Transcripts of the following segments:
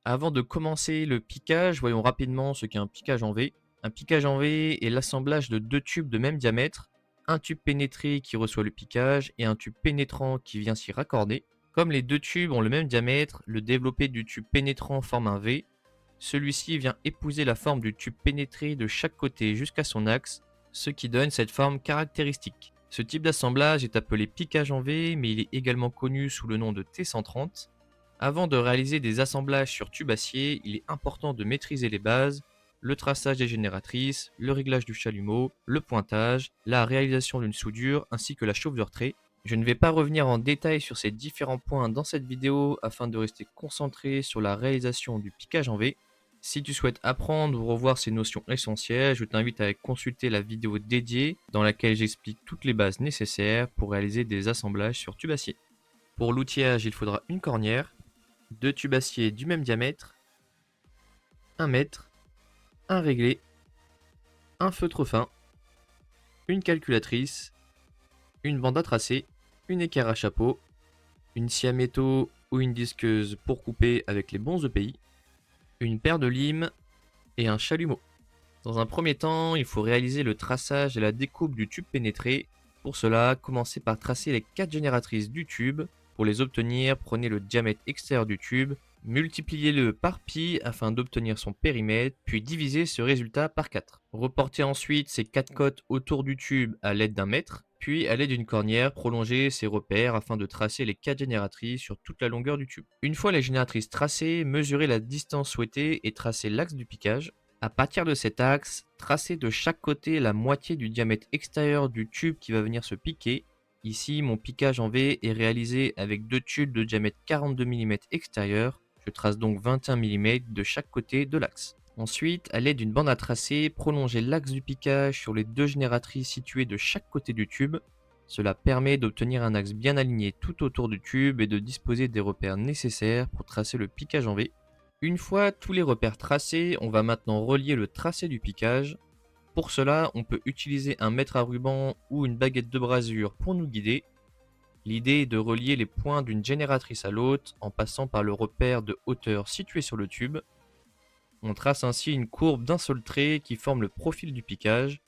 Avant de commencer le piquage, voyons rapidement ce qu'est un piquage en V. Un piquage en V est l'assemblage de deux tubes de même diamètre, un tube pénétré qui reçoit le piquage et un tube pénétrant qui vient s'y raccorder. Comme les deux tubes ont le même diamètre, le développé du tube pénétrant forme un V. Celui-ci vient épouser la forme du tube pénétré de chaque côté jusqu'à son axe, ce qui donne cette forme caractéristique. Ce type d'assemblage est appelé piquage en V, mais il est également connu sous le nom de T130. Avant de réaliser des assemblages sur tube acier, il est important de maîtriser les bases, le traçage des génératrices, le réglage du chalumeau, le pointage, la réalisation d'une soudure ainsi que la chauffe de retrait. Je ne vais pas revenir en détail sur ces différents points dans cette vidéo afin de rester concentré sur la réalisation du piquage en V. Si tu souhaites apprendre ou revoir ces notions essentielles, je t'invite à consulter la vidéo dédiée dans laquelle j'explique toutes les bases nécessaires pour réaliser des assemblages sur tube acier. Pour l'outillage, il faudra une cornière, deux tubes acier du même diamètre, un mètre, un réglé, un feutre fin, une calculatrice, une bande à tracer, une équerre à chapeau, une scie à métaux ou une disqueuse pour couper avec les bons EPI, une paire de limes et un chalumeau. Dans un premier temps, il faut réaliser le traçage et la découpe du tube pénétré. Pour cela, commencez par tracer les 4 génératrices du tube. Pour les obtenir, prenez le diamètre extérieur du tube, multipliez-le par pi afin d'obtenir son périmètre, puis divisez ce résultat par 4. Reportez ensuite ces 4 côtes autour du tube à l'aide d'un mètre, puis à l'aide d'une cornière, prolongez ces repères afin de tracer les 4 génératrices sur toute la longueur du tube. Une fois les génératrices tracées, mesurez la distance souhaitée et tracez l'axe du piquage. À partir de cet axe, tracez de chaque côté la moitié du diamètre extérieur du tube qui va venir se piquer. Ici, mon piquage en V est réalisé avec deux tubes de diamètre 42 mm extérieur. Je trace donc 21 mm de chaque côté de l'axe. Ensuite, à l'aide d'une bande à tracer, prolongez l'axe du piquage sur les deux génératrices situées de chaque côté du tube. Cela permet d'obtenir un axe bien aligné tout autour du tube et de disposer des repères nécessaires pour tracer le piquage en V. Une fois tous les repères tracés, on va maintenant relier le tracé du piquage. Pour cela, on peut utiliser un mètre à ruban ou une baguette de brasure pour nous guider. L'idée est de relier les points d'une génératrice à l'autre en passant par le repère de hauteur situé sur le tube. On trace ainsi une courbe d'un seul trait qui forme le profil du piquage.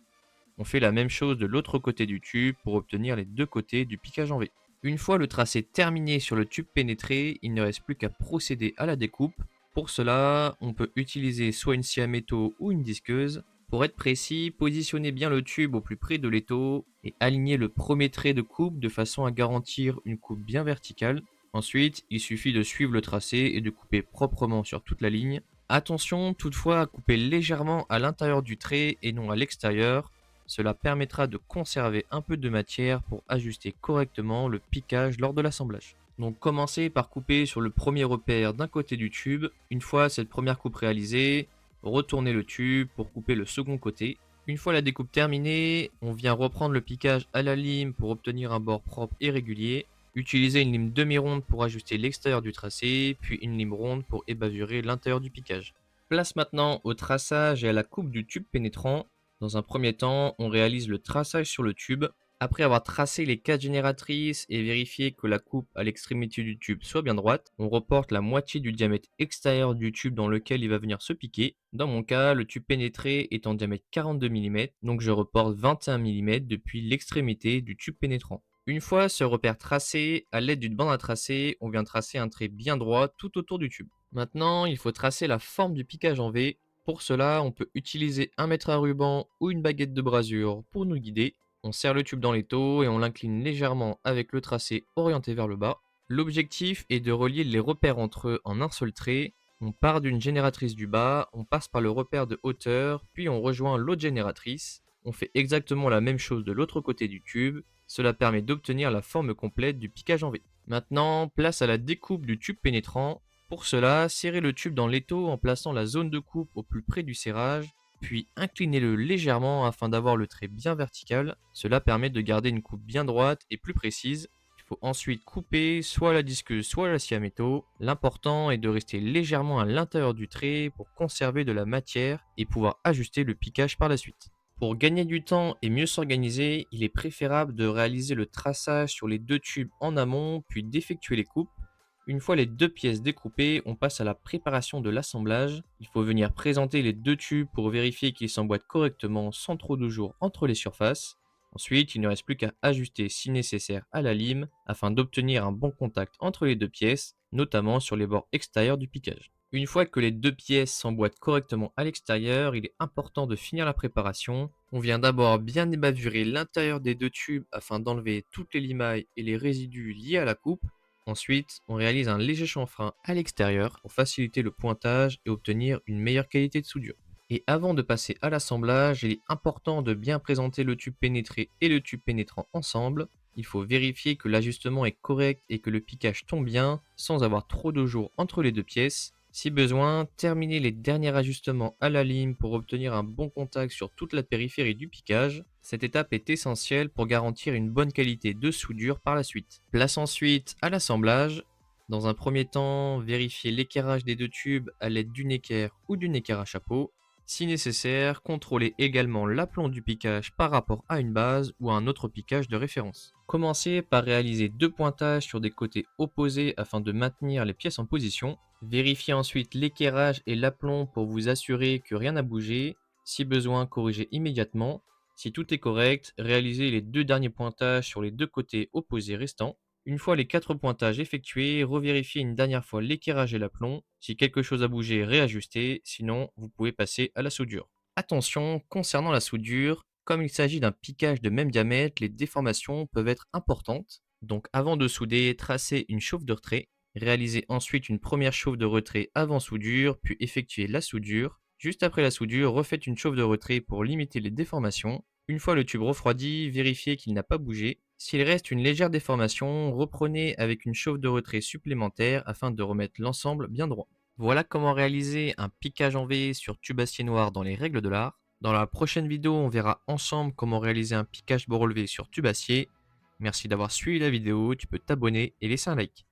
On fait la même chose de l'autre côté du tube pour obtenir les deux côtés du piquage en V. Une fois le tracé terminé sur le tube pénétré, il ne reste plus qu'à procéder à la découpe. Pour cela, on peut utiliser soit une scie à métaux ou une disqueuse. Pour être précis, positionnez bien le tube au plus près de l'étau et alignez le premier trait de coupe de façon à garantir une coupe bien verticale. Ensuite, il suffit de suivre le tracé et de couper proprement sur toute la ligne. Attention toutefois à couper légèrement à l'intérieur du trait et non à l'extérieur. Cela permettra de conserver un peu de matière pour ajuster correctement le piquage lors de l'assemblage. Donc commencez par couper sur le premier repère d'un côté du tube. Une fois cette première coupe réalisée, retournez le tube pour couper le second côté. Une fois la découpe terminée, on vient reprendre le piquage à la lime pour obtenir un bord propre et régulier. Utilisez une lime demi-ronde pour ajuster l'extérieur du tracé, puis une lime ronde pour ébasurer l'intérieur du piquage. Place maintenant au traçage et à la coupe du tube pénétrant. Dans un premier temps, on réalise le traçage sur le tube. Après avoir tracé les 4 génératrices et vérifié que la coupe à l'extrémité du tube soit bien droite, on reporte la moitié du diamètre extérieur du tube dans lequel il va venir se piquer. Dans mon cas, le tube pénétré est en diamètre 42 mm, donc je reporte 21 mm depuis l'extrémité du tube pénétrant. Une fois ce repère tracé, à l'aide d'une bande à tracer, on vient tracer un trait bien droit tout autour du tube. Maintenant, il faut tracer la forme du piquage en V. Pour cela, on peut utiliser un mètre à ruban ou une baguette de brasure pour nous guider. On serre le tube dans l'étau et on l'incline légèrement avec le tracé orienté vers le bas. L'objectif est de relier les repères entre eux en un seul trait. On part d'une génératrice du bas, on passe par le repère de hauteur, puis on rejoint l'autre génératrice. On fait exactement la même chose de l'autre côté du tube. Cela permet d'obtenir la forme complète du piquage en V. Maintenant, place à la découpe du tube pénétrant. Pour cela, serrez le tube dans l'étau en plaçant la zone de coupe au plus près du serrage, puis inclinez-le légèrement afin d'avoir le trait bien vertical. Cela permet de garder une coupe bien droite et plus précise. Il faut ensuite couper soit à la disqueuse soit à la scie à métaux. L'important est de rester légèrement à l'intérieur du trait pour conserver de la matière et pouvoir ajuster le piquage par la suite. Pour gagner du temps et mieux s'organiser, il est préférable de réaliser le traçage sur les deux tubes en amont puis d'effectuer les coupes. Une fois les deux pièces découpées, on passe à la préparation de l'assemblage. Il faut venir présenter les deux tubes pour vérifier qu'ils s'emboîtent correctement sans trop de jours entre les surfaces. Ensuite, il ne reste plus qu'à ajuster si nécessaire à la lime afin d'obtenir un bon contact entre les deux pièces, notamment sur les bords extérieurs du piquage. Une fois que les deux pièces s'emboîtent correctement à l'extérieur, il est important de finir la préparation. On vient d'abord bien ébavurer l'intérieur des deux tubes afin d'enlever toutes les limailles et les résidus liés à la coupe. Ensuite, on réalise un léger chanfrein à l'extérieur pour faciliter le pointage et obtenir une meilleure qualité de soudure. Et avant de passer à l'assemblage, il est important de bien présenter le tube pénétré et le tube pénétrant ensemble. Il faut vérifier que l'ajustement est correct et que le piquage tombe bien sans avoir trop de jours entre les deux pièces. Si besoin, terminez les derniers ajustements à la lime pour obtenir un bon contact sur toute la périphérie du piquage. Cette étape est essentielle pour garantir une bonne qualité de soudure par la suite. Place ensuite à l'assemblage. Dans un premier temps, vérifiez l'équerrage des deux tubes à l'aide d'une équerre ou d'une équerre à chapeau. Si nécessaire, contrôlez également l'aplomb du piquage par rapport à une base ou à un autre piquage de référence. Commencez par réaliser deux pointages sur des côtés opposés afin de maintenir les pièces en position. Vérifiez ensuite l'équerrage et l'aplomb pour vous assurer que rien n'a bougé. Si besoin, corrigez immédiatement. Si tout est correct, réalisez les deux derniers pointages sur les deux côtés opposés restants. Une fois les 4 pointages effectués, revérifiez une dernière fois l'équerrage et l'aplomb. Si quelque chose a bougé, réajustez, sinon vous pouvez passer à la soudure. Attention, concernant la soudure, comme il s'agit d'un piquage de même diamètre, les déformations peuvent être importantes. Donc avant de souder, tracez une chauffe de retrait. Réalisez ensuite une première chauffe de retrait avant soudure, puis effectuez la soudure. Juste après la soudure, refaites une chauffe de retrait pour limiter les déformations. Une fois le tube refroidi, vérifiez qu'il n'a pas bougé. S'il reste une légère déformation, reprenez avec une chauffe de retrait supplémentaire afin de remettre l'ensemble bien droit. Voilà comment réaliser un piquage en V sur tube acier noir dans les règles de l'art. Dans la prochaine vidéo, on verra ensemble comment réaliser un piquage bord relevé sur tube acier. Merci d'avoir suivi la vidéo, tu peux t'abonner et laisser un like.